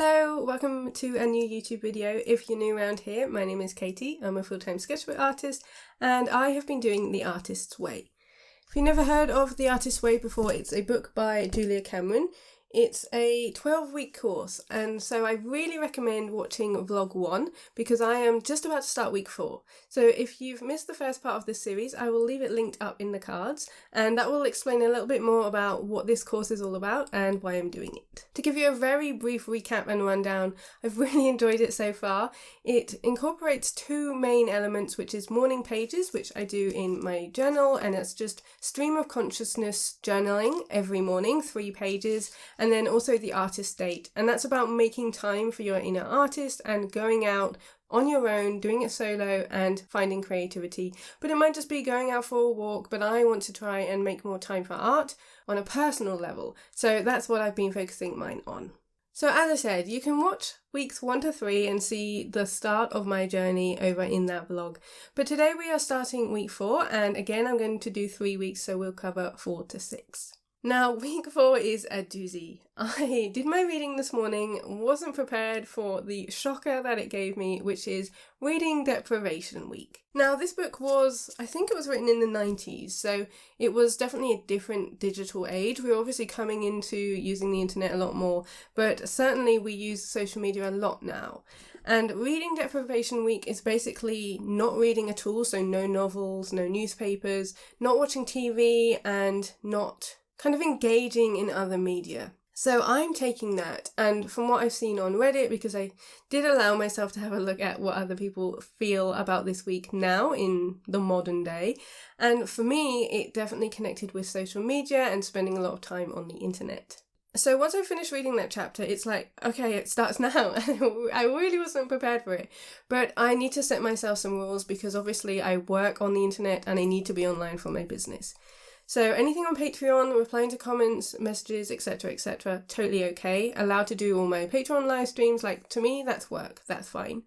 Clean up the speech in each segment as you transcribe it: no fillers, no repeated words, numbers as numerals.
Hello, welcome to a new YouTube video. If you're new around here, my name is Katie. I'm a full-time sketchbook artist and I have been doing The Artist's Way. If you've never heard of The Artist's Way before, it's a book by Julia Cameron. It's a 12-week course, and so I really recommend watching vlog 1 because I am just about to start week 4. So if you've missed the first part of this series, I will leave it linked up in the cards, and that will explain a little bit more about what this course is all about and why I'm doing it. To give you a very brief recap and rundown, I've really enjoyed it so far. It incorporates two main elements, which is morning pages, which I do in my journal, and it's just stream of consciousness journaling every morning, 3 pages, and then also the artist date. And that's about making time for your inner artist and going out on your own, doing it solo and finding creativity. But it might just be going out for a walk, but I want to try and make more time for art on a personal level. So that's what I've been focusing mine on. So as I said, you can watch weeks 1 to 3 and see the start of my journey over in that vlog. But today we are starting week 4, and again I'm going to do 3 weeks, so we'll cover 4 to 6. Now, week 4 is a doozy. I did my reading this morning, wasn't prepared for the shocker that it gave me, which is Reading Deprivation Week. Now, this book I think it was written in the 90s, so it was definitely a different digital age. We're obviously coming into using the internet a lot more, but certainly we use social media a lot now. And Reading Deprivation Week is basically not reading at all, so no novels, no newspapers, not watching TV, and not kind of engaging in other media. So I'm taking that, and from what I've seen on Reddit, because I did allow myself to have a look at what other people feel about this week now in the modern day, and for me it definitely connected with social media and spending a lot of time on the internet. So once I finished reading that chapter, it's like, okay, it starts now. I really wasn't prepared for it, but I need to set myself some rules because obviously I work on the internet and I need to be online for my business. So anything on Patreon, replying to comments, messages, etc., totally okay. Allowed to do all my Patreon live streams, like to me, that's work, that's fine.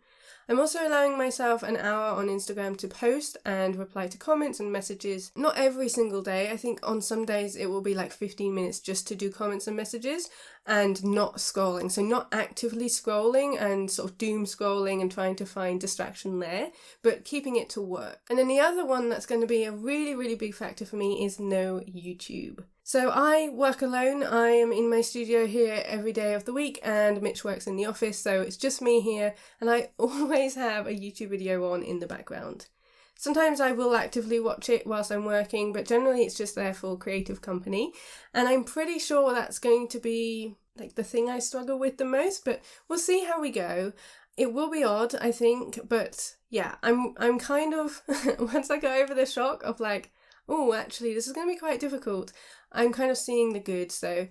I'm also allowing myself an hour on Instagram to post and reply to comments and messages. Not every single day. I think on some days it will be like 15 minutes just to do comments and messages and not scrolling. So not actively scrolling and sort of doom scrolling and trying to find distraction there, but keeping it to work. And then the other one that's going to be a really, really big factor for me is no YouTube. So I work alone. I am in my studio here every day of the week and Mitch works in the office, so it's just me here and I always have a YouTube video on in the background. Sometimes I will actively watch it whilst I'm working, but generally it's just there for creative company, and I'm pretty sure that's going to be like the thing I struggle with the most, but we'll see how we go. It will be odd, I think, but yeah, I'm kind of, once I go over the shock of like, oh, actually, this is going to be quite difficult, I'm kind of seeing the good. So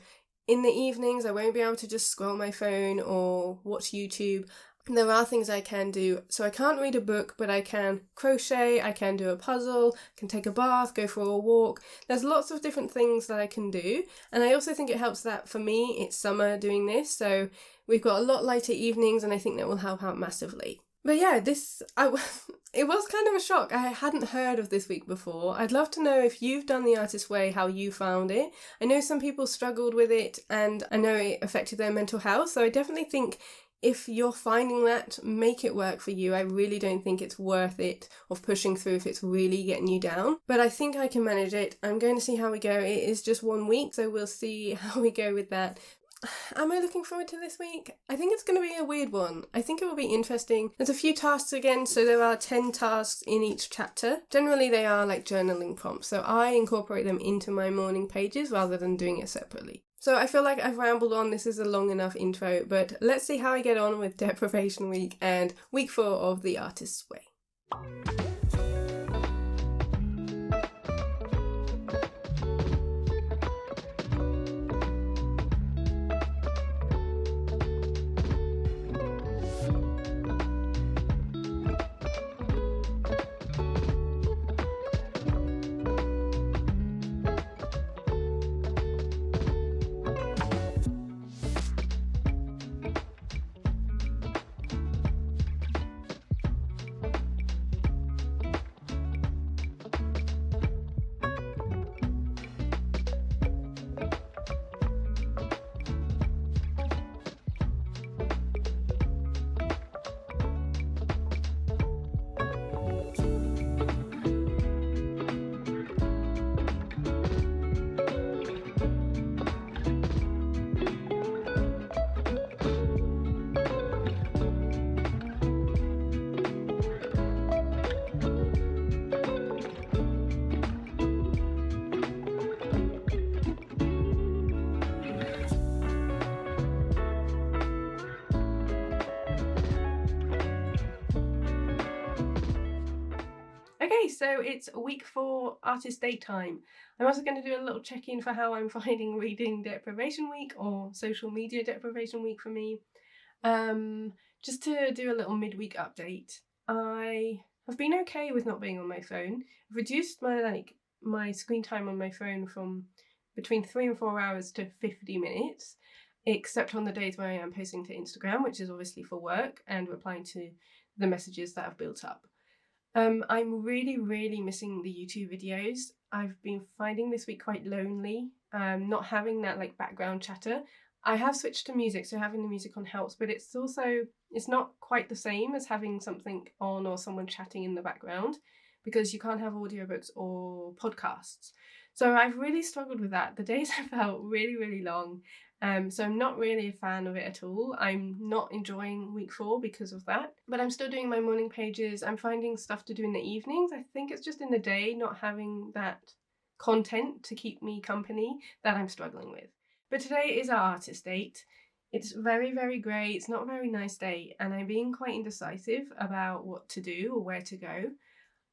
in the evenings, I won't be able to just scroll my phone or watch YouTube. There are things I can do. So I can't read a book, but I can crochet, I can do a puzzle, I can take a bath, go for a walk. There's lots of different things that I can do. And I also think it helps that for me, it's summer doing this. So we've got a lot lighter evenings and I think that will help out massively. But yeah, it was kind of a shock. I hadn't heard of this week before. I'd love to know if you've done The Artist's Way, how you found it. I know some people struggled with it and I know it affected their mental health. So I definitely think if you're finding that, make it work for you. I really don't think it's worth it of pushing through if it's really getting you down. But I think I can manage it. I'm going to see how we go. It is just 1 week, so we'll see how we go with that. Am I looking forward to this week? I think it's going to be a weird one. I think it will be interesting. There's a few tasks again, so there are 10 tasks in each chapter. Generally they are like journaling prompts, so I incorporate them into my morning pages rather than doing it separately. So I feel like I've rambled on, this is a long enough intro, but let's see how I get on with Deprivation Week and week 4 of The Artist's Way. so it's week 4 artist daytime. I'm also going to do a little check-in for how I'm finding reading deprivation week, or social media deprivation week for me. Just to do a little midweek update. I have been okay with not being on my phone. I've reduced my screen time on my phone from between 3 and 4 hours to 50 minutes, except on the days where I am posting to Instagram, which is obviously for work, and replying to the messages that have built up. I'm really missing the YouTube videos. I've been finding this week quite lonely, not having that like background chatter. I have switched to music, so having the music on helps, but it's not quite the same as having something on or someone chatting in the background, because you can't have audiobooks or podcasts. So I've really struggled with that. The days have felt really long. So I'm not really a fan of it at all. I'm not enjoying week 4 because of that. But I'm still doing my morning pages. I'm finding stuff to do in the evenings. I think it's just in the day, not having that content to keep me company, that I'm struggling with. But today is our artist date. It's very grey. It's not a very nice day, and I'm being quite indecisive about what to do or where to go.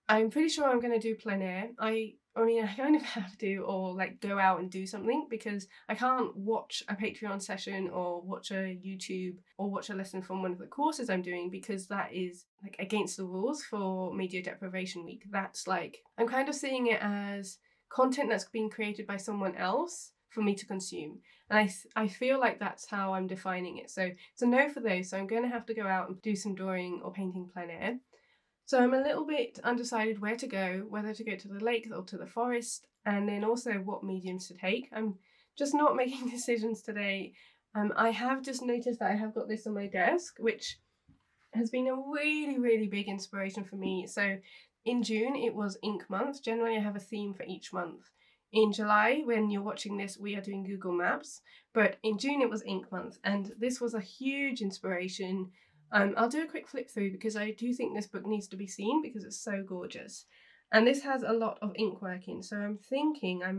I'm pretty sure I'm going to do plein air. I kind of have to, or like go out and do something, because I can't watch a Patreon session or watch a YouTube or watch a lesson from one of the courses I'm doing, because that is like against the rules for Media Deprivation Week. That's like, I'm kind of seeing it as content that's being created by someone else for me to consume. And I feel like that's how I'm defining it. So it's a no for those. So I'm going to have to go out and do some drawing or painting plein air. So I'm a little bit undecided where to go, whether to go to the lake or to the forest, and then also what mediums to take. I'm just not making decisions today. I have just noticed that I have got this on my desk, which has been a really big inspiration for me. So in June, it was ink month. Generally, I have a theme for each month. In July, when you're watching this, we are doing Google Maps, but in June it was ink month, and this was a huge inspiration. I'll do a quick flip through because I do think this book needs to be seen because it's so gorgeous. And this has a lot of ink work in, so I'm thinking I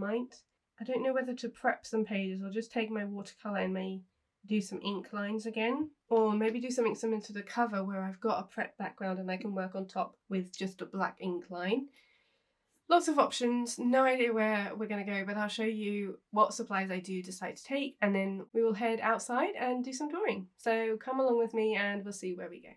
don't know whether to prep some pages or just take my watercolor and may do some ink lines again, or maybe do something similar to the cover where I've got a prep background and I can work on top with just a black ink line. Lots of options, no idea where we're going to go, but I'll show you what supplies I do decide to take, and then we will head outside and do some drawing. So come along with me and we'll see where we go.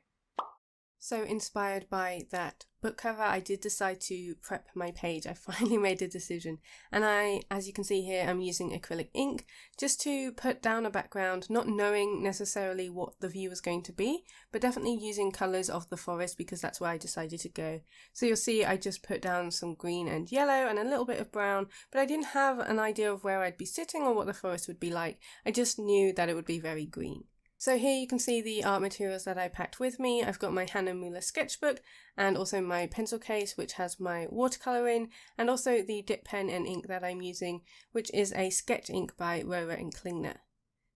So inspired by that book cover, I did decide to prep my page. I finally made a decision, and as you can see here, I'm using acrylic ink just to put down a background, not knowing necessarily what the view was going to be, but definitely using colours of the forest because that's where I decided to go. So you'll see I just put down some green and yellow and a little bit of brown, but I didn't have an idea of where I'd be sitting or what the forest would be like. I just knew that it would be very green. So here you can see the art materials that I packed with me. I've got my Hahnemuehle sketchbook and also my pencil case, which has my watercolor in, and also the dip pen and ink that I'm using, which is a sketch ink by Rohrer and Klingner.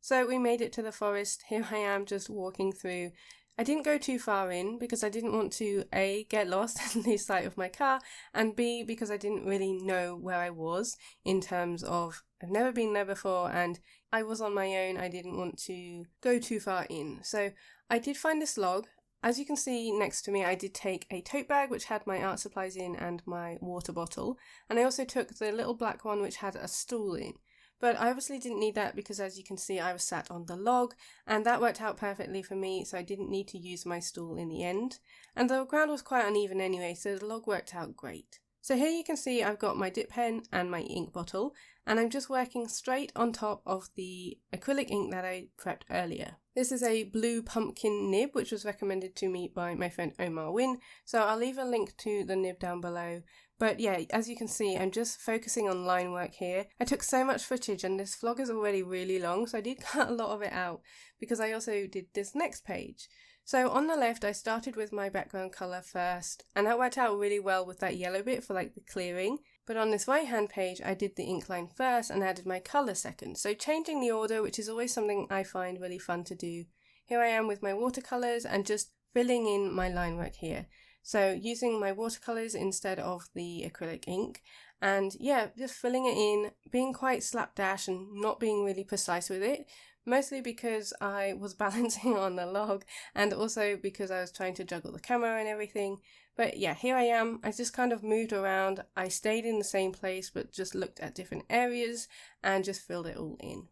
So we made it to the forest. Here I am just walking through. I didn't go too far in because I didn't want to A, get lost and lose sight of my car, and B, because I didn't really know where I was in terms of I've never been there before and I was on my own. I didn't want to go too far in. So I did find this log. As you can see next to me, I did take a tote bag which had my art supplies in and my water bottle, and I also took the little black one which had a stool in. But I obviously didn't need that because, as you can see, I was sat on the log, and that worked out perfectly for me, so I didn't need to use my stool in the end. And the ground was quite uneven anyway, so the log worked out great. So here you can see I've got my dip pen and my ink bottle, and I'm just working straight on top of the acrylic ink that I prepped earlier. This is a blue pumpkin nib, which was recommended to me by my friend Omar Wynn, so I'll leave a link to the nib down below. But yeah, as you can see, I'm just focusing on line work here. I took so much footage and this vlog is already really long, so I did cut a lot of it out because I also did this next page. So on the left, I started with my background colour first, and that worked out really well with that yellow bit for like the clearing. But on this right hand page, I did the ink line first and added my colour second. So changing the order, which is always something I find really fun to do. Here I am with my watercolours and just filling in my line work here. So using my watercolours instead of the acrylic ink, and yeah, just filling it in, being quite slapdash and not being really precise with it, mostly because I was balancing on the log and also because I was trying to juggle the camera and everything. But yeah, here I am. I just kind of moved around. I stayed in the same place, but just looked at different areas and just filled it all in.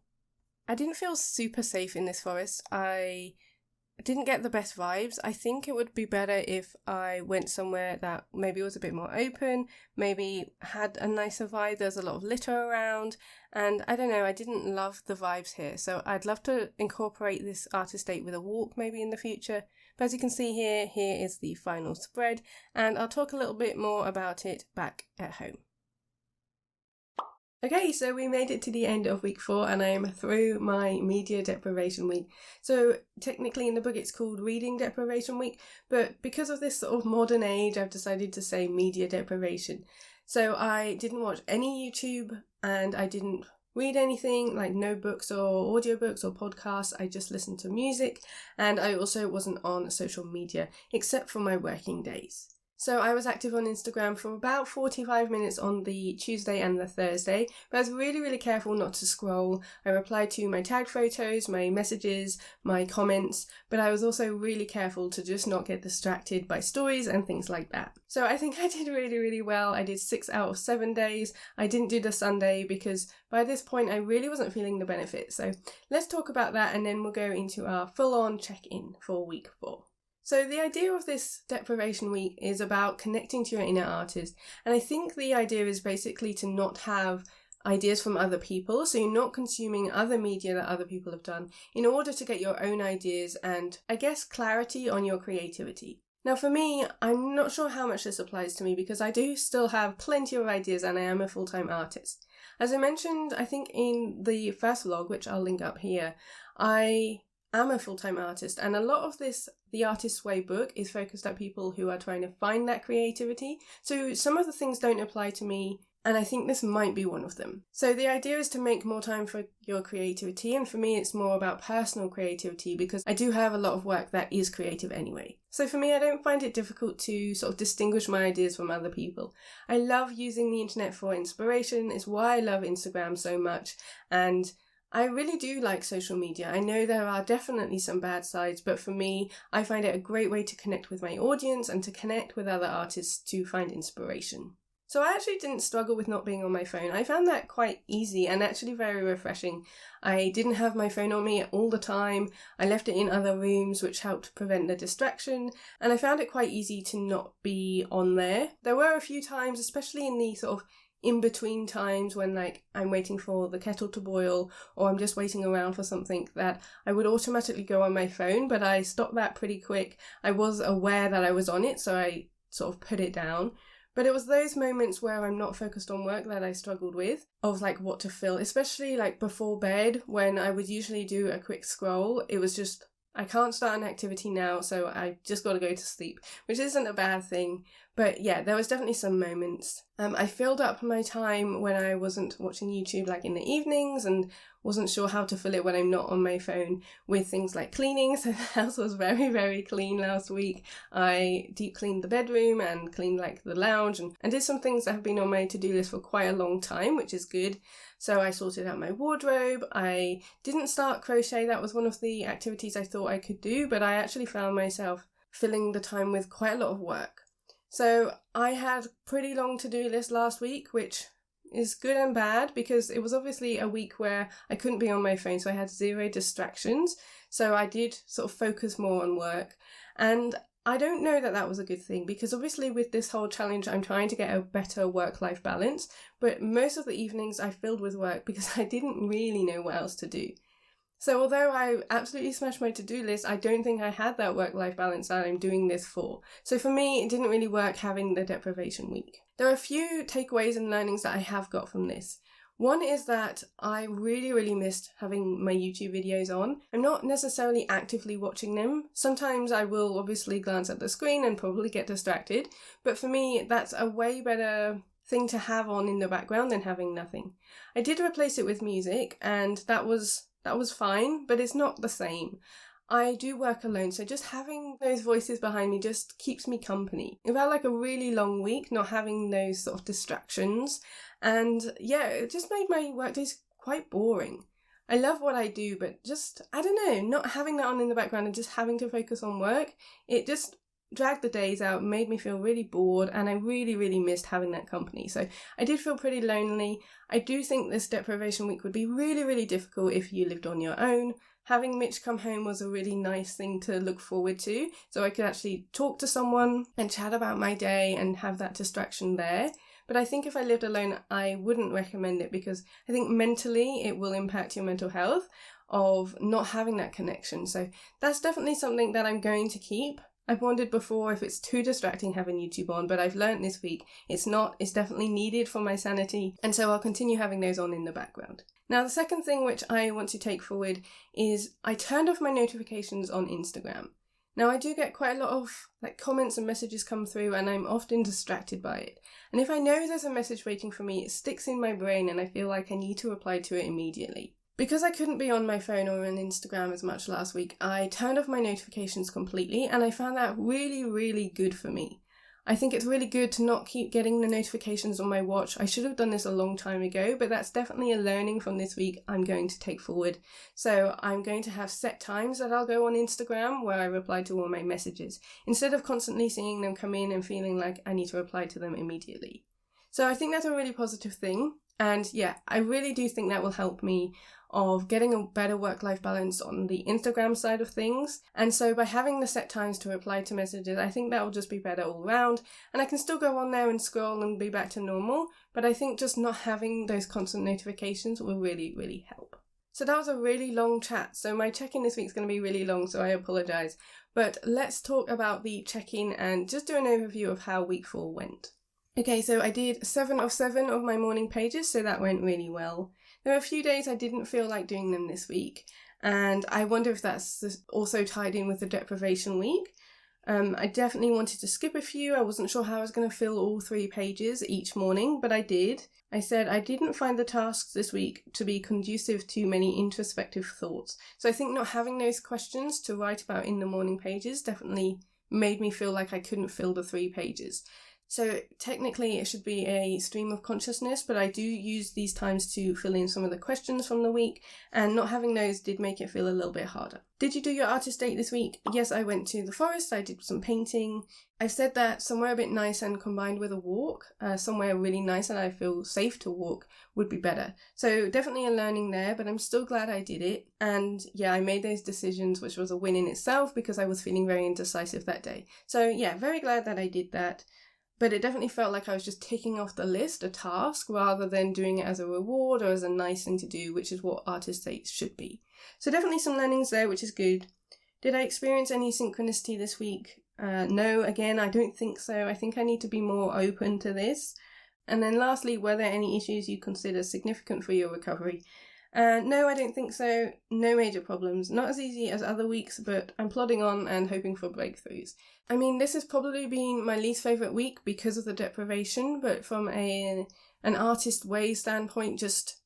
I didn't feel super safe in this forest. I didn't get the best vibes. I think it would be better if I went somewhere that maybe was a bit more open, maybe had a nicer vibe. There's a lot of litter around, and I don't know, I didn't love the vibes here. So I'd love to incorporate this artist date with a walk maybe in the future. But as you can see here is the final spread, and I'll talk a little bit more about it back at home. Okay, so we made it to the end of week 4 and I am through my media deprivation week. So technically in the book it's called reading deprivation week, but because of this sort of modern age, I've decided to say media deprivation. So I didn't watch any YouTube and I didn't read anything, like no books or audiobooks or podcasts. I just listened to music, and I also wasn't on social media except for my working days. So I was active on Instagram for about 45 minutes on the Tuesday and the Thursday, but I was really, really careful not to scroll. I replied to my tagged photos, my messages, my comments, but I was also really careful to just not get distracted by stories and things like that. So I think I did really, really well. I did 6 out of 7 days. I didn't do the Sunday because by this point I really wasn't feeling the benefit. So let's talk about that and then we'll go into our full-on check-in for week 4. So the idea of this deprivation week is about connecting to your inner artist. And I think the idea is basically to not have ideas from other people. So you're not consuming other media that other people have done in order to get your own ideas and, I guess, clarity on your creativity. Now for me, I'm not sure how much this applies to me because I do still have plenty of ideas and I am a full-time artist. As I mentioned, I think in the first vlog, which I'll link up here, I'm a full-time artist, and a lot of this The Artist's Way book is focused at people who are trying to find that creativity. So some of the things don't apply to me, and I think this might be one of them. So the idea is to make more time for your creativity, and for me it's more about personal creativity because I do have a lot of work that is creative anyway. So for me, I don't find it difficult to sort of distinguish my ideas from other people. I love using the internet for inspiration. It's why I love Instagram so much, and I really do like social media. I know there are definitely some bad sides, but for me, I find it a great way to connect with my audience and to connect with other artists to find inspiration. So I actually didn't struggle with not being on my phone. I found that quite easy and actually very refreshing. I didn't have my phone on me all the time. I left it in other rooms, which helped prevent the distraction, and I found it quite easy to not be on there. There were a few times, especially in the sort of in-between times when like I'm waiting for the kettle to boil or I'm just waiting around for something, that I would automatically go on my phone, but I stopped that pretty quick. I was aware that I was on it, so I sort of put it down. But it was those moments where I'm not focused on work that I struggled with, of like what to fill, especially like before bed when I would usually do a quick scroll. It was just, I can't start an activity now, so I just got to go to sleep, which isn't a bad thing. But yeah, there was definitely some moments. I filled up my time when I wasn't watching YouTube, like in the evenings, and wasn't sure how to fill it when I'm not on my phone, with things like cleaning. So the house was very, very clean last week. I deep cleaned the bedroom and cleaned like the lounge and did some things that have been on my to-do list for quite a long time, which is good. So I sorted out my wardrobe. I didn't start crochet. That was one of the activities I thought I could do, but I actually found myself filling the time with quite a lot of work. So I had pretty long to-do list last week, which is good and bad because it was obviously a week where I couldn't be on my phone, so I had 0 distractions. So I did sort of focus more on work, and I don't know that that was a good thing because obviously with this whole challenge I'm trying to get a better work-life balance, but most of the evenings I filled with work because I didn't really know what else to do. So although I absolutely smashed my to-do list, I don't think I had that work-life balance that I'm doing this for. So for me, it didn't really work having the deprivation week. There are a few takeaways and learnings that I have got from this. One is that I really, really missed having my YouTube videos on. I'm not necessarily actively watching them. Sometimes I will obviously glance at the screen and probably get distracted, but for me, that's a way better thing to have on in the background than having nothing. I did replace it with music, and that was fine, but it's not the same. I do work alone, so just having those voices behind me just keeps me company. I've had like a really long week not having those sort of distractions, and yeah, it just made my workdays quite boring. I love what I do, but just, I don't know, not having that on in the background and just having to focus on work, it just dragged the days out, made me feel really bored, and I really, really missed having that company. So I did feel pretty lonely. I do think this deprivation week would be really, really difficult if you lived on your own. Having Mitch come home was a really nice thing to look forward to, so I could actually talk to someone and chat about my day and have that distraction there. But I think if I lived alone, I wouldn't recommend it, because I think mentally it will impact your mental health of not having that connection. So that's definitely something that I'm going to keep. I've wondered before if it's too distracting having YouTube on, but I've learnt this week it's not. It's definitely needed for my sanity, and so I'll continue having those on in the background. Now, the second thing which I want to take forward is I turned off my notifications on Instagram. Now, I do get quite a lot of comments and messages come through, and I'm often distracted by it. And if I know there's a message waiting for me, it sticks in my brain and I feel like I need to reply to it immediately. Because I couldn't be on my phone or on Instagram as much last week, I turned off my notifications completely, and I found that really, really good for me. I think it's really good to not keep getting the notifications on my watch. I should have done this a long time ago, but that's definitely a learning from this week I'm going to take forward. So I'm going to have set times that I'll go on Instagram where I reply to all my messages, instead of constantly seeing them come in and feeling like I need to reply to them immediately. So I think that's a really positive thing. And yeah, I really do think that will help me of getting a better work-life balance on the Instagram side of things. And so by having the set times to reply to messages, I think that will just be better all round. And I can still go on there and scroll and be back to normal, but I think just not having those constant notifications will really, really help. So that was a really long chat. So my check-in this week is going to be really long, so I apologise. But let's talk about the check-in and just do an overview of how week 4 went. Okay, so I did 7 of 7 of my morning pages, so that went really well. There were a few days I didn't feel like doing them this week, and I wonder if that's also tied in with the deprivation week. I definitely wanted to skip a few. I wasn't sure how I was going to fill all 3 pages each morning, but I did. I said I didn't find the tasks this week to be conducive to many introspective thoughts. So I think not having those questions to write about in the morning pages definitely made me feel like I couldn't fill the 3 pages. So technically it should be a stream of consciousness, but I do use these times to fill in some of the questions from the week, and not having those did make it feel a little bit harder. Did you do your artist date this week? Yes, I went to the forest, I did some painting. I've said that somewhere a bit nice and combined with a walk, somewhere really nice and I feel safe to walk would be better. So definitely a learning there, but I'm still glad I did it. And yeah, I made those decisions, which was a win in itself because I was feeling very indecisive that day. So yeah, very glad that I did that. But it definitely felt like I was just ticking off the list a task rather than doing it as a reward or as a nice thing to do, which is what artist dates should be. So definitely some learnings there, which is good. Did I experience any synchronicity this week? No, again, I don't think so. I think I need to be more open to this. And then lastly, were there any issues you consider significant for your recovery? No, I don't think so. No major problems. Not as easy as other weeks, but I'm plodding on and hoping for breakthroughs. I mean, this has probably been my least favourite week because of the deprivation, but from an artist way standpoint, just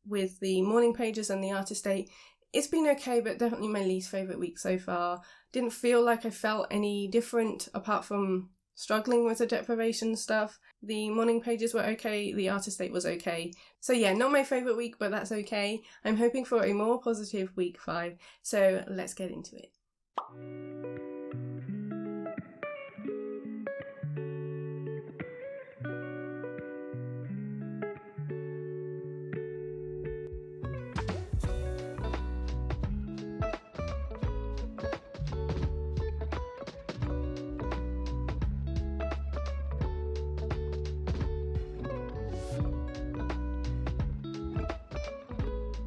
with the morning pages and the artist date, it's been okay, but definitely my least favourite week so far. Didn't feel like I felt any different apart from struggling with the deprivation stuff. The morning pages were okay, the artist date was okay. So yeah, not my favourite week, but that's okay. I'm hoping for a more positive week 5, so let's get into it.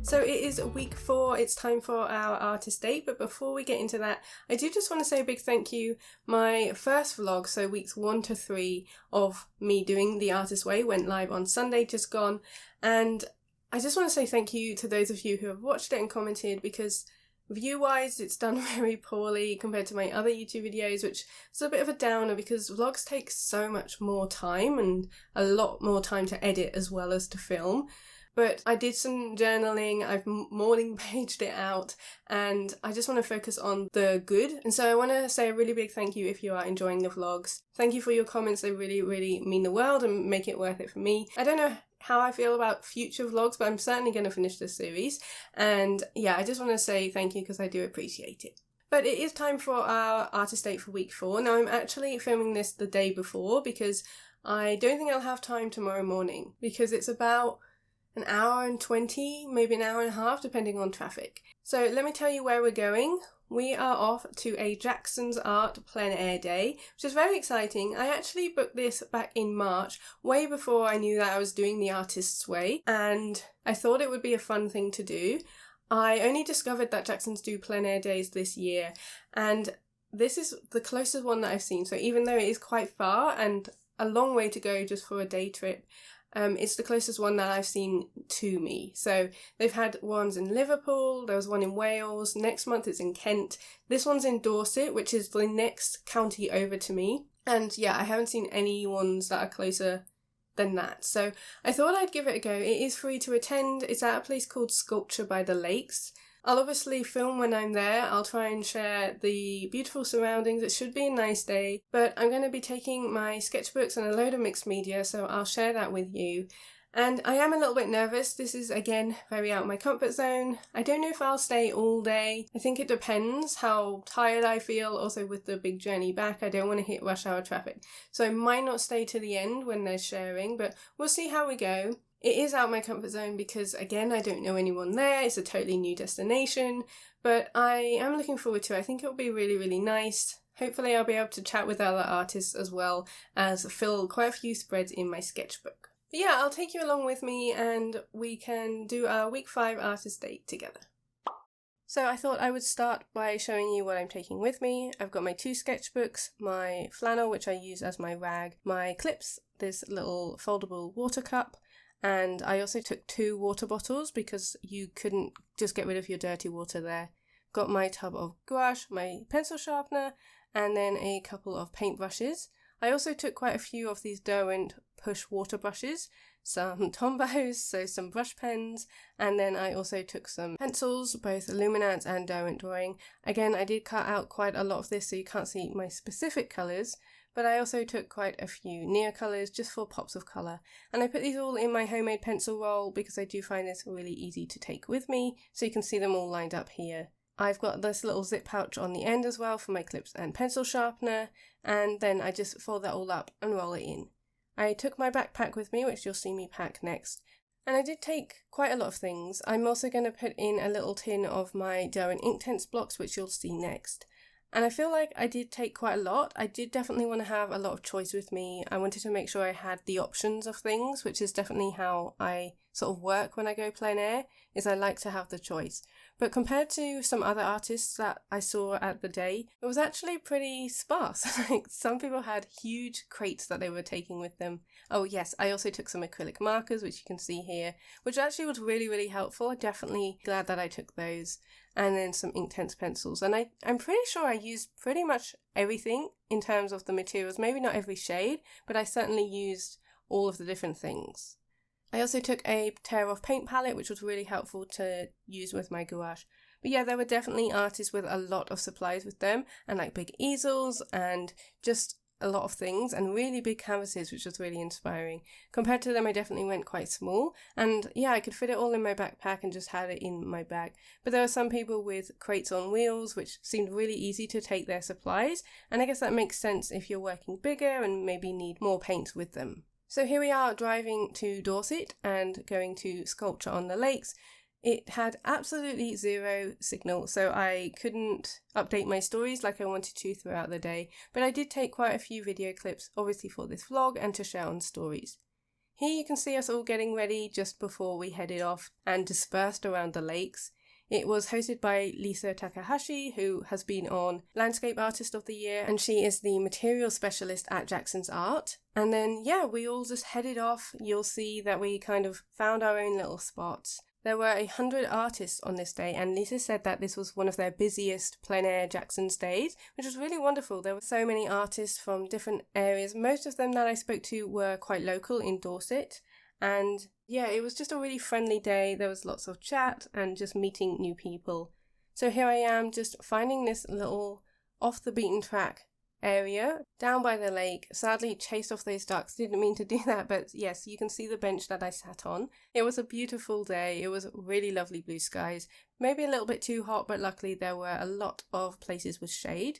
So it is week 4, it's time for our artist date, but before we get into that, I do just want to say a big thank you. My first vlog, so weeks 1 to 3 of me doing the artist way, went live on Sunday just gone, and I just want to say thank you to those of you who have watched it and commented, because view-wise it's done very poorly compared to my other YouTube videos, which is a bit of a downer because vlogs take so much more time and a lot more time to edit as well as to film. But I did some journaling, I've morning paged it out, and I just want to focus on the good. And so I want to say a really big thank you if you are enjoying the vlogs. Thank you for your comments, they really, really mean the world and make it worth it for me. I don't know how I feel about future vlogs, but I'm certainly going to finish this series. And yeah, I just want to say thank you because I do appreciate it. But it is time for our artist date for week 4. Now I'm actually filming this the day before because I don't think I'll have time tomorrow morning because it's about an hour and 20, maybe an hour and a half, depending on traffic. So let me tell you where we're going. We are off to a Jackson's Art plein air day, which is very exciting. I actually booked this back in March, way before I knew that I was doing the Artist's Way, and I thought it would be a fun thing to do. I only discovered that Jackson's do plein air days this year, and this is the closest one that I've seen. So even though it is quite far and a long way to go just for a day trip, it's the closest one that I've seen to me. So they've had ones in Liverpool, there was one in Wales, next month it's in Kent, this one's in Dorset, which is the next county over to me. And yeah, I haven't seen any ones that are closer than that. So I thought I'd give it a go. It is free to attend. It's at a place called Sculpture by the Lakes. I'll obviously film when I'm there. I'll try and share the beautiful surroundings. It should be a nice day, but I'm going to be taking my sketchbooks and a load of mixed media, so I'll share that with you. And I am a little bit nervous. This is, again, very out of my comfort zone. I don't know if I'll stay all day. I think it depends how tired I feel. Also, with the big journey back, I don't want to hit rush hour traffic. So I might not stay to the end when they're sharing, but we'll see how we go. It is out of my comfort zone because, again, I don't know anyone there. It's a totally new destination, but I am looking forward to it. I think it'll be really, really nice. Hopefully I'll be able to chat with other artists as well as fill quite a few spreads in my sketchbook. But yeah, I'll take you along with me and we can do our week 5 artist date together. So I thought I would start by showing you what I'm taking with me. I've got my 2 sketchbooks, my flannel, which I use as my rag, my clips, this little foldable water cup, and I also took 2 water bottles because you couldn't just get rid of your dirty water there. Got my tub of gouache, my pencil sharpener, and then a couple of paint brushes. I also took quite a few of these Derwent push water brushes, some Tombows, so some brush pens, and then I also took some pencils, both Luminance and Derwent Drawing. Again, I did cut out quite a lot of this so you can't see my specific colours, but I also took quite a few near colours just for pops of colour. And I put these all in my homemade pencil roll because I do find this really easy to take with me, so you can see them all lined up here. I've got this little zip pouch on the end as well for my clips and pencil sharpener, and then I just fold that all up and roll it in. I took my backpack with me, which you'll see me pack next, and I did take quite a lot of things. I'm also going to put in a little tin of my Derwent Inktense blocks, which you'll see next. And I feel like I did take quite a lot. I did definitely want to have a lot of choice with me. I wanted to make sure I had the options of things, which is definitely how I sort of work when I go plein air, is I like to have the choice. But compared to some other artists that I saw at the day, it was actually pretty sparse. Like some people had huge crates that they were taking with them. Oh yes, I also took some acrylic markers, which you can see here, which actually was really, really helpful. Definitely glad that I took those. And then some Inktense pencils. And I'm pretty sure I used pretty much everything in terms of the materials. Maybe not every shade, but I certainly used all of the different things. I also took a tear off paint palette, which was really helpful to use with my gouache. But yeah, there were definitely artists with a lot of supplies with them, and like big easels and just a lot of things, and really big canvases, which was really inspiring. Compared to them, I definitely went quite small, and yeah, I could fit it all in my backpack and just had it in my bag. But there were some people with crates on wheels, which seemed really easy to take their supplies, and I guess that makes sense if you're working bigger and maybe need more paints with them. So here we are driving to Dorset and going to Sculpture on the Lakes. It had absolutely zero signal, so I couldn't update my stories like I wanted to throughout the day, but I did take quite a few video clips, obviously for this vlog and to share on stories. Here you can see us all getting ready just before we headed off and dispersed around the lakes. It was hosted by Lisa Takahashi, who has been on Landscape Artist of the Year, and she is the material specialist at Jackson's Art. And then, yeah, we all just headed off. You'll see that we kind of found our own little spots. There were 100 artists on this day, and Lisa said that this was one of their busiest plein air Jackson's days, which was really wonderful. There were so many artists from different areas. Most of them that I spoke to were quite local in Dorset, and yeah, it was just a really friendly day. There was lots of chat and just meeting new people. So here I am just finding this little off the beaten track area down by the lake. Sadly chased off those ducks, didn't mean to do that, but yes, you can see the bench that I sat on. It was a beautiful day, it was really lovely blue skies, maybe a little bit too hot, but luckily there were a lot of places with shade.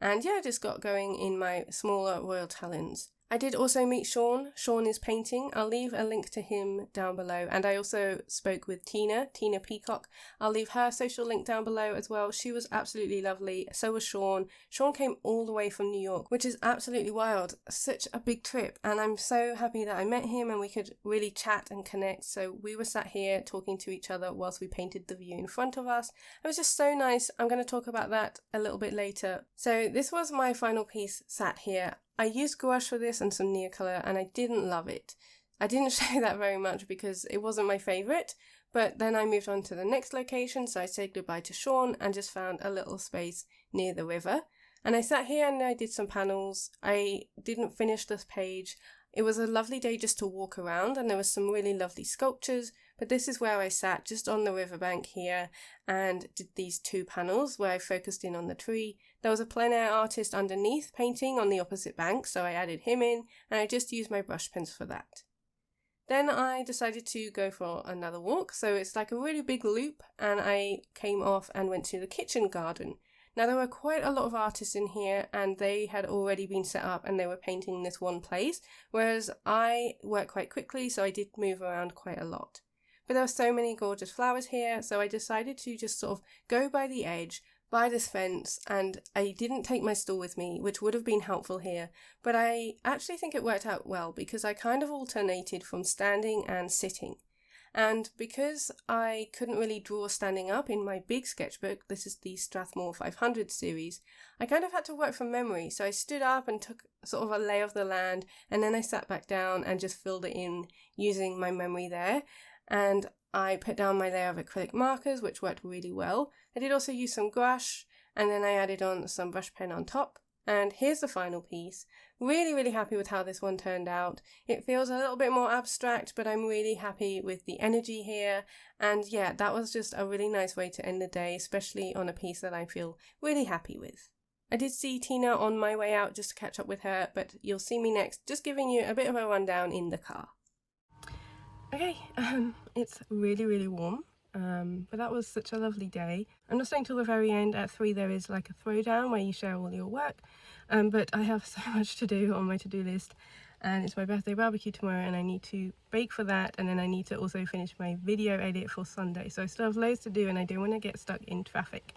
And yeah, I just got going in my smaller Royal Talens. I did also meet Sean. Sean is painting. I'll leave a link to him down below. And I also spoke with Tina Peacock. I'll leave her social link down below as well. She was absolutely lovely. So was Sean. Sean came all the way from New York, which is absolutely wild. Such a big trip. And I'm so happy that I met him and we could really chat and connect. So we were sat here talking to each other whilst we painted the view in front of us. It was just so nice. I'm going to talk about that a little bit later. So this was my final piece sat here. I used gouache for this and some Neocolor and I didn't love it. I didn't show that very much because it wasn't my favourite, but then I moved on to the next location, so I said goodbye to Sean and just found a little space near the river. And I sat here and I did some panels. I didn't finish this page. It was a lovely day just to walk around and there was some really lovely sculptures, but this is where I sat just on the riverbank here and did these two panels where I focused in on the tree. There was a plein air artist underneath painting on the opposite bank, so I added him in and I just used my brush pens for that. Then I decided to go for another walk, so it's like a really big loop, and I came off and went to the kitchen garden. Now there were quite a lot of artists in here and they had already been set up and they were painting this one place, whereas I work quite quickly, so I did move around quite a lot. But there were so many gorgeous flowers here, so I decided to just sort of go by the edge, by this fence, and I didn't take my stool with me, which would have been helpful here, but I actually think it worked out well because I kind of alternated from standing and sitting. And because I couldn't really draw standing up in my big sketchbook, this is the Strathmore 500 series, I kind of had to work from memory, so I stood up and took sort of a lay of the land, and then I sat back down and just filled it in using my memory there. And I put down my layer of acrylic markers, which worked really well. I did also use some gouache, and then I added on some brush pen on top. And here's the final piece. Really, really happy with how this one turned out. It feels a little bit more abstract, but I'm really happy with the energy here. And yeah, that was just a really nice way to end the day, especially on a piece that I feel really happy with. I did see Tina on my way out just to catch up with her, but you'll see me next, just giving you a bit of a rundown in the car. Okay, it's really, really warm, but that was such a lovely day. I'm not staying till the very end. At 3 there is like a throwdown where you share all your work, but I have so much to do on my to-do list, and it's my birthday barbecue tomorrow and I need to bake for that, and then I need to also finish my video edit for Sunday, so I still have loads to do and I don't want to get stuck in traffic.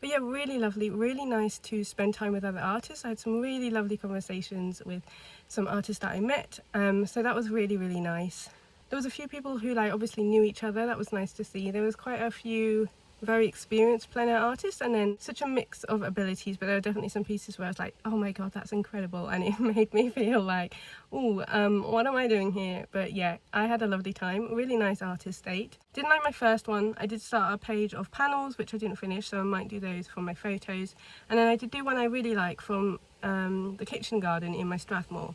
But yeah, really lovely, really nice to spend time with other artists. I had some really lovely conversations with some artists that I met, so that was really, really nice. There was a few people who obviously knew each other. That was nice to see. There was quite a few very experienced plein air artists and then such a mix of abilities, but there were definitely some pieces where I was like, oh my god, that's incredible, and it made me feel like, what am I doing here? But yeah, I had a lovely time. Really nice artist date. Didn't like my first one. I did start a page of panels which I didn't finish, so I might do those for my photos, and then I did do one I really like from the kitchen garden in my Strathmore.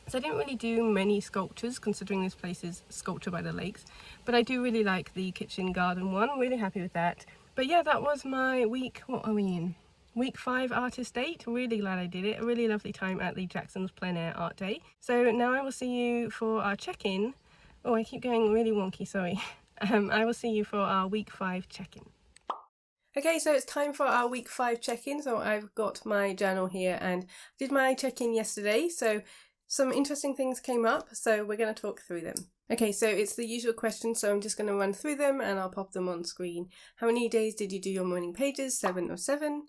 So I didn't really do many sculptures considering this place is sculpture by the lakes, but I do really like the kitchen garden one, really happy with that. But yeah, that was my week, what are we in? Week 5 artist date. Really glad I did it. A really lovely time at the Jackson's Plein Air Art Day. So now I will see you for our check-in. Oh, I keep going really wonky, sorry. I will see you for our week 5 check-in. Okay, so it's time for our week 5 check-in. So I've got my journal here and did my check-in yesterday. So some interesting things came up, so we're going to talk through them. Okay, so it's the usual questions, so I'm just going to run through them and I'll pop them on screen. How many days did you do your morning pages? 7 of 7.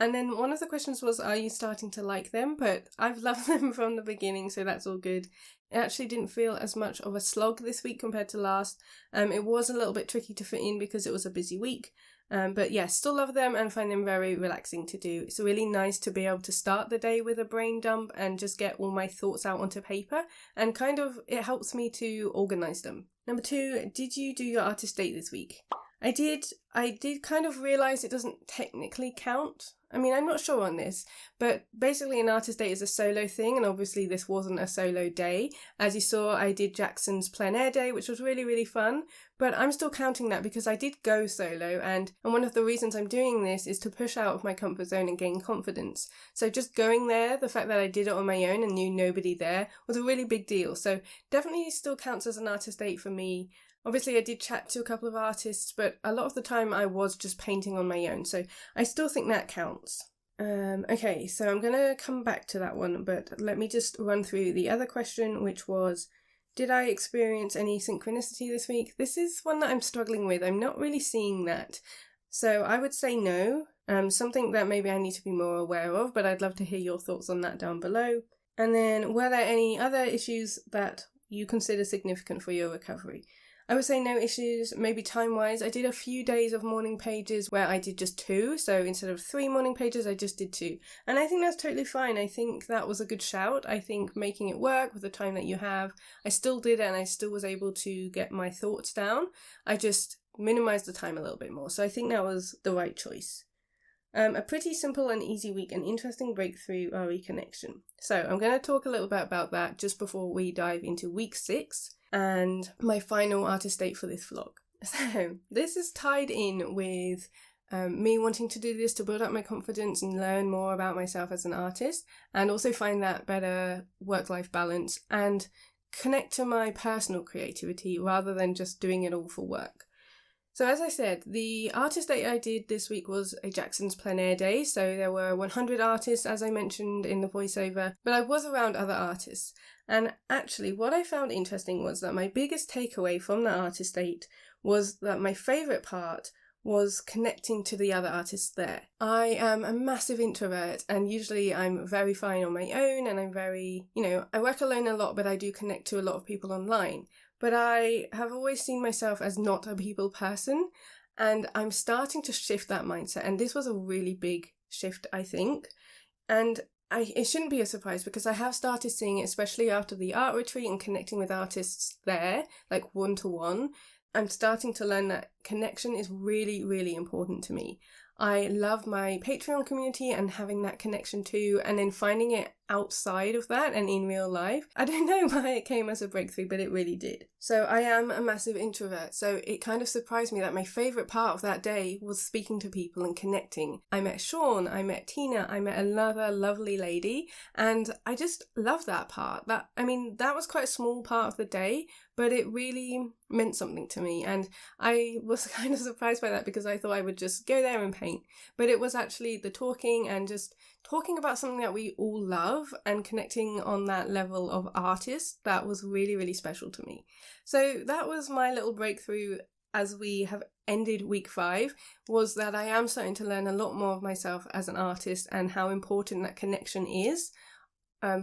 And then one of the questions was, are you starting to like them? But I've loved them from the beginning, so that's all good. It actually didn't feel as much of a slog this week compared to last. It was a little bit tricky to fit in because it was a busy week. But yeah, still love them and find them very relaxing to do. It's really nice to be able to start the day with a brain dump and just get all my thoughts out onto paper, and kind of it helps me to organise them. Number 2, did you do your artist date this week? I did kind of realise it doesn't technically count. I mean, I'm not sure on this, but basically an artist day is a solo thing, and obviously this wasn't a solo day. As you saw, I did Jackson's plein air day, which was really, really fun, but I'm still counting that because I did go solo, and one of the reasons I'm doing this is to push out of my comfort zone and gain confidence. So just going there, the fact that I did it on my own and knew nobody there was a really big deal. So definitely still counts as an artist date for me. Obviously, I did chat to a couple of artists, but a lot of the time I was just painting on my own, so I still think that counts. Okay, so I'm going to come back to that one, but let me just run through the other question, which was, did I experience any synchronicity this week? This is one that I'm struggling with. I'm not really seeing that. So I would say no, something that maybe I need to be more aware of, but I'd love to hear your thoughts on that down below. And then, were there any other issues that you consider significant for your recovery? I would say no issues, maybe time-wise. I did a few days of morning pages where I did just 2, so instead of 3 morning pages, I just did 2. And I think that's totally fine. I think that was a good shout. I think making it work with the time that you have, I still did it and I still was able to get my thoughts down. I just minimised the time a little bit more, so I think that was the right choice. A pretty simple and easy week, an interesting breakthrough RE connection. So I'm going to talk a little bit about that just before we dive into week 6. And my final artist date for this vlog. So this is tied in with me wanting to do this to build up my confidence and learn more about myself as an artist, and also find that better work-life balance and connect to my personal creativity rather than just doing it all for work. So as I said, the artist date I did this week was a Jackson's plein air day, so there were 100 artists, as I mentioned in the voiceover, but I was around other artists. And actually, what I found interesting was that my biggest takeaway from the artist date was that my favourite part was connecting to the other artists there. I am a massive introvert, and usually I'm very fine on my own, and I'm very, I work alone a lot, but I do connect to a lot of people online. But I have always seen myself as not a people person, and I'm starting to shift that mindset, and this was a really big shift, I think. And it shouldn't be a surprise because I have started seeing it, especially after the art retreat and connecting with artists there, like one-to-one. I'm starting to learn that connection is really, really important to me. I love my Patreon community and having that connection too, and then finding it outside of that and in real life. I don't know why it came as a breakthrough, but it really did. So I am a massive introvert, so it kind of surprised me that my favourite part of that day was speaking to people and connecting. I met Sean, I met Tina, I met another lovely lady, and I just love that part. That was quite a small part of the day, but it really meant something to me, and I was kind of surprised by that because I thought I would just go there and paint. But it was actually the talking and just talking about something that we all love and connecting on that level of artist that was really, really special to me. So that was my little breakthrough as we have ended week 5, was that I am starting to learn a lot more of myself as an artist and how important that connection is.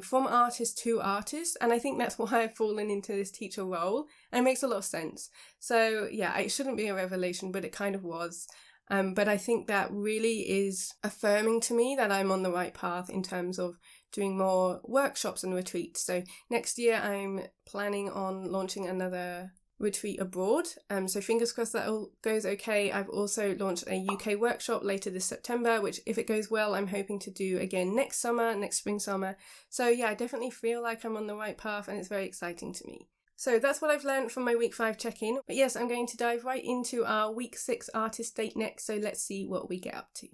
From artist to artist, and I think that's why I've fallen into this teacher role, and it makes a lot of sense. So yeah, it shouldn't be a revelation, but it kind of was. But I think that really is affirming to me that I'm on the right path in terms of doing more workshops and retreats. So next year I'm planning on launching another retreat abroad, so fingers crossed that all goes okay. I've also launched a UK workshop later this September, which if it goes well I'm hoping to do again next spring summer. So yeah, I definitely feel like I'm on the right path and it's very exciting to me. So that's what I've learned from my week 5 check-in. But yes, I'm going to dive right into our week 6 artist date next, so let's see what we get up to.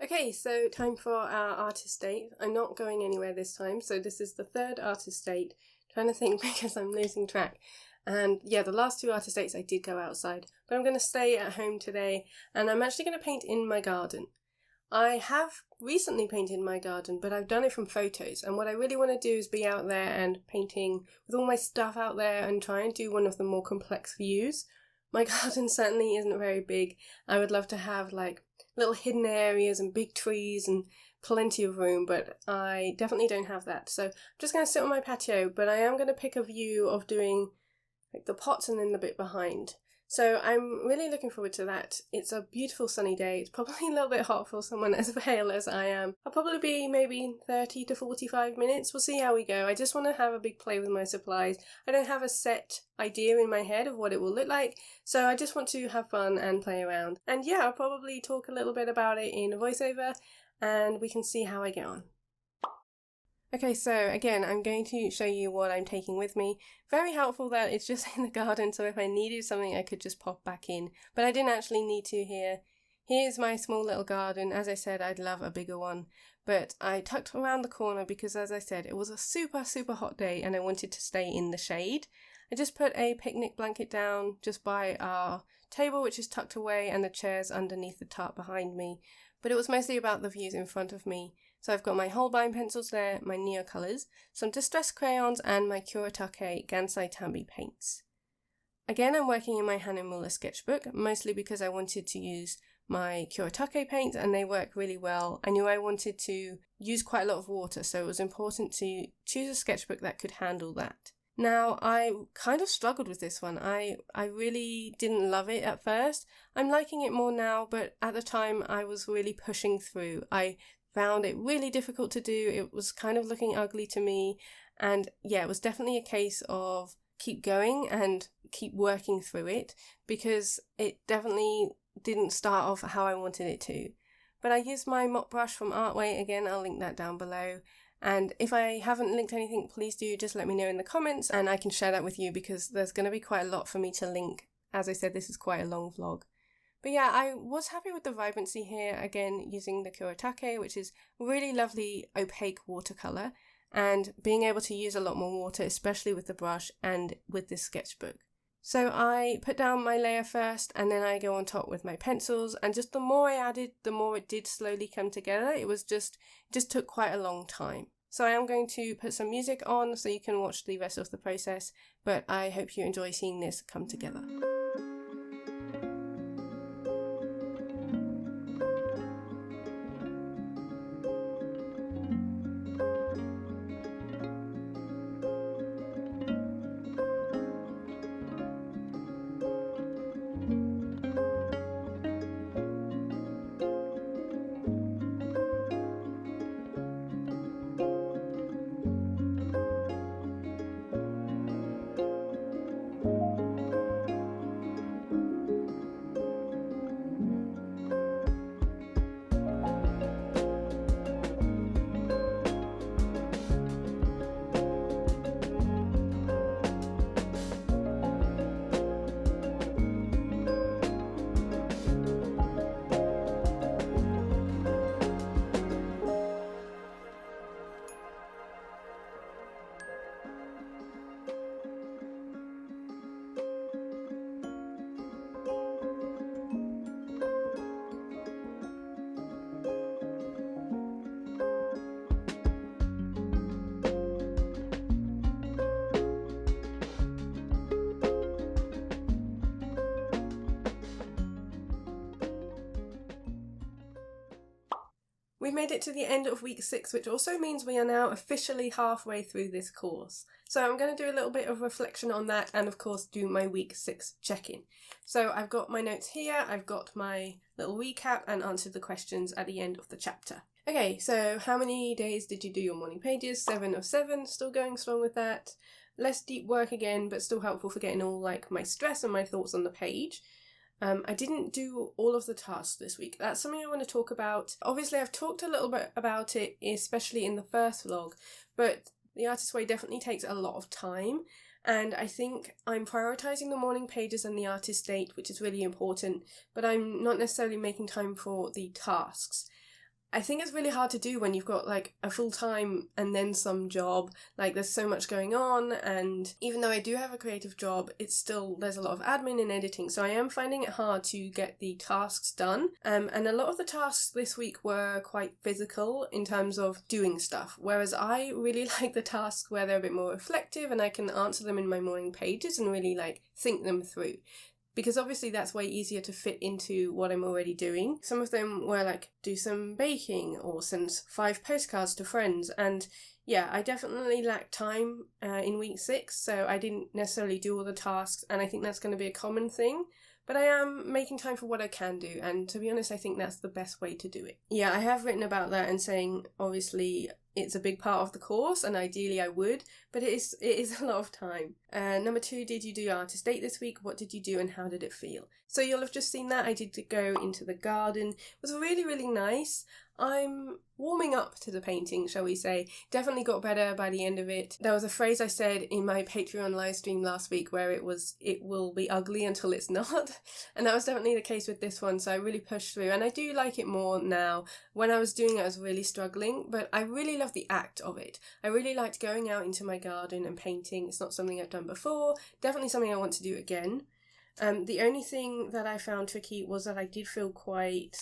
Okay, so time for our artist date. I'm not going anywhere this time, so this is the 3rd artist date. Trying to think because I'm losing track. And yeah, the last 2 artist dates I did go outside, but I'm going to stay at home today, and I'm actually going to paint in my garden. I have recently painted in my garden, but I've done it from photos, and what I really want to do is be out there and painting with all my stuff out there and try and do one of the more complex views. My garden certainly isn't very big. I would love to have like little hidden areas and big trees and plenty of room, but I definitely don't have that. So I'm just going to sit on my patio, but I am going to pick a view of doing like the pots and then the bit behind. So I'm really looking forward to that. It's a beautiful sunny day. It's probably a little bit hot for someone as pale as I am. I'll probably be maybe 30 to 45 minutes. We'll see how we go. I just want to have a big play with my supplies. I don't have a set idea in my head of what it will look like, so I just want to have fun and play around. And yeah, I'll probably talk a little bit about it in a voiceover and we can see how I get on. Okay, so again, I'm going to show you what I'm taking with me. Very helpful that it's just in the garden, so if I needed something, I could just pop back in. But I didn't actually need to here. Here's my small little garden. As I said, I'd love a bigger one. But I tucked around the corner because, as I said, it was a super, super hot day and I wanted to stay in the shade. I just put a picnic blanket down just by our table, which is tucked away, and the chairs underneath the tarp behind me. But it was mostly about the views in front of me. So I've got my Holbein pencils there, my Neocolors, some Distress crayons, and my Kuretake Gansai Tambi paints. Again, I'm working in my Hahnemuehle sketchbook, mostly because I wanted to use my Kuretake paints and they work really well. I knew I wanted to use quite a lot of water, so it was important to choose a sketchbook that could handle that. Now, I kind of struggled with this one. I really didn't love it at first. I'm liking it more now, but at the time I was really pushing through. I found it really difficult to do. It was kind of looking ugly to me. And yeah, it was definitely a case of keep going and keep working through it because it definitely didn't start off how I wanted it to. But I used my mop brush from Artway. Again, I'll link that down below. And if I haven't linked anything, please do just let me know in the comments and I can share that with you because there's going to be quite a lot for me to link. As I said, this is quite a long vlog. But yeah, I was happy with the vibrancy here, again using the Kuretake, which is really lovely opaque watercolour, and being able to use a lot more water, especially with the brush and with this sketchbook. So I put down my layer first and then I go on top with my pencils, and just the more I added, the more it did slowly come together. It just took quite a long time. So I am going to put some music on so you can watch the rest of the process, but I hope you enjoy seeing this come together. We've made it to the end of week 6, which also means we are now officially halfway through this course. So I'm going to do a little bit of reflection on that and of course do my week 6 check-in. So I've got my notes here, I've got my little recap and answered the questions at the end of the chapter. Okay, so how many days did you do your morning pages? 7 of 7, still going strong with that. Less deep work again, but still helpful for getting all like my stress and my thoughts on the page. I didn't do all of the tasks this week. That's something I want to talk about. Obviously, I've talked a little bit about it, especially in the first vlog, but the Artist's Way definitely takes a lot of time. And I think I'm prioritising the morning pages and the artist date, which is really important, but I'm not necessarily making time for the tasks. I think it's really hard to do when you've got like a full-time and then some job. Like there's so much going on, and even though I do have a creative job, there's a lot of admin and editing, so I am finding it hard to get the tasks done. And a lot of the tasks this week were quite physical in terms of doing stuff, whereas I really like the tasks where they're a bit more reflective and I can answer them in my morning pages and really like think them through. because obviously that's way easier to fit into what I'm already doing. Some of them were like, do some baking or send 5 postcards to friends, and yeah, I definitely lacked time in week 6, so I didn't necessarily do all the tasks, and I think that's going to be a common thing. But I am making time for what I can do, and to be honest, I think that's the best way to do it. Yeah, I have written about that and saying, obviously, it's a big part of the course, and ideally I would, but it is a lot of time. Number 2, did you do artist date this week? What did you do and how did it feel? So you'll have just seen that. I did go into the garden. It was really, really nice. I'm warming up to the painting, shall we say. Definitely got better by the end of it. There was a phrase I said in my Patreon live stream last week where it will be ugly until it's not. And that was definitely the case with this one, so I really pushed through. And I do like it more now. When I was doing it, I was really struggling, but I really love the act of it. I really liked going out into my garden and painting. It's not something I've done before. Definitely something I want to do again. The only thing that I found tricky was that I did feel quite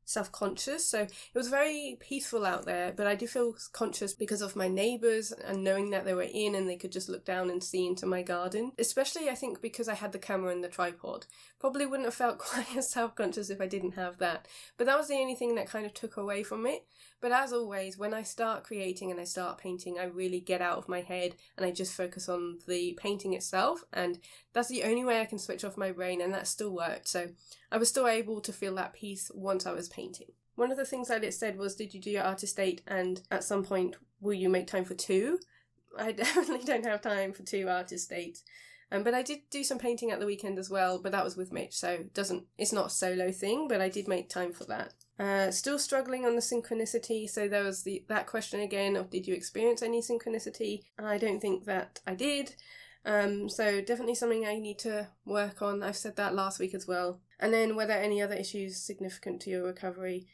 self-conscious. So it was very peaceful out there, but I did feel conscious because of my neighbours and knowing that they were in and they could just look down and see into my garden. Especially I think because I had the camera and the tripod. Probably wouldn't have felt quite as self-conscious if I didn't have that. But that was the only thing that kind of took away from it. But as always, when I start creating and I start painting, I really get out of my head and I just focus on the painting itself, and that's the only way I can switch off my brain, and that still worked. So I was still able to feel that peace once I was painting. One of the things that it said was, did you do your artist date and at some point will you make time for 2? I definitely don't have time for 2 artist dates. But I did do some painting at the weekend as well, but that was with Mitch, so it's not a solo thing, but I did make time for that. Still struggling on the synchronicity, so there was that question again of, did you experience any synchronicity? I don't think that I did. So definitely something I need to work on. I've said that last week as well. And then were there any other issues significant to your recovery?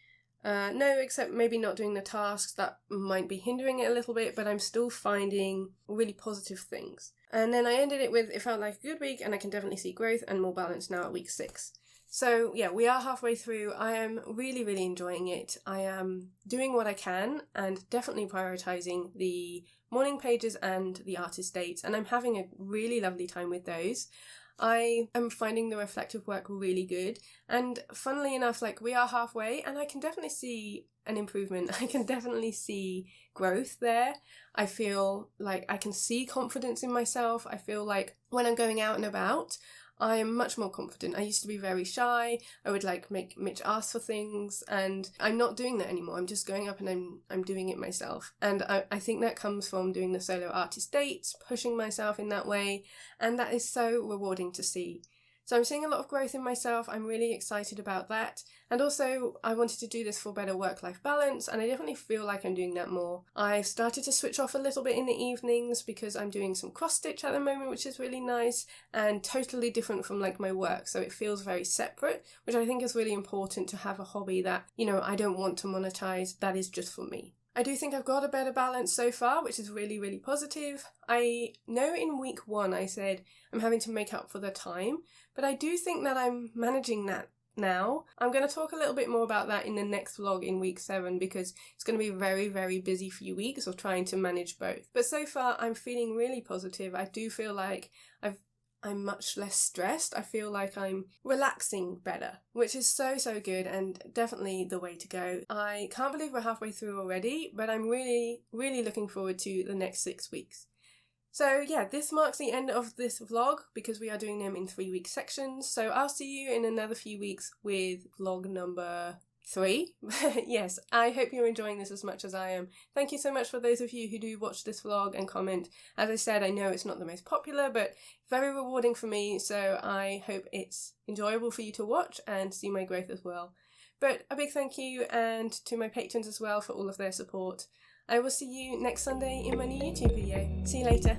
No, except maybe not doing the tasks. That might be hindering it a little bit, but I'm still finding really positive things. And then I ended it with, it felt like a good week and I can definitely see growth and more balance now at week 6. So yeah, we are halfway through. I am really, really enjoying it. I am doing what I can and definitely prioritising the morning pages and the artist dates, and I'm having a really lovely time with those. I am finding the reflective work really good, and funnily enough, like, we are halfway and I can definitely see an improvement. I can definitely see growth there. I feel like I can see confidence in myself. I feel like when I'm going out and about, I am much more confident. I used to be very shy. I would make Mitch ask for things, and I'm not doing that anymore. I'm just going up and I'm doing it myself. And I think that comes from doing the solo artist dates, pushing myself in that way, and that is so rewarding to see. So I'm seeing a lot of growth in myself. I'm really excited about that. And also, I wanted to do this for better work-life balance, and I definitely feel like I'm doing that more. I've started to switch off a little bit in the evenings because I'm doing some cross-stitch at the moment, which is really nice and totally different from my work. So it feels very separate, which I think is really important to have a hobby that, I don't want to monetize. That is just for me. I do think I've got a better balance so far, which is really, really positive. I know in week 1 I said I'm having to make up for the time, but I do think that I'm managing that now. I'm going to talk a little bit more about that in the next vlog in week 7 because it's going to be a very, very busy few weeks of trying to manage both. But so far I'm feeling really positive. I do feel like I'm much less stressed. I feel like I'm relaxing better, which is so, so good and definitely the way to go. I can't believe we're halfway through already, but I'm really, really looking forward to the next 6 weeks. So yeah, this marks the end of this vlog because we are doing them in 3-week sections. So I'll see you in another few weeks with vlog number 3. Yes, I hope you're enjoying this as much as I am. Thank you so much for those of you who do watch this vlog and comment. As I said, I know it's not the most popular, but very rewarding for me, so I hope it's enjoyable for you to watch and see my growth as well. But a big thank you, and to my patrons as well for all of their support. I will see you next Sunday in my new YouTube video. See you later.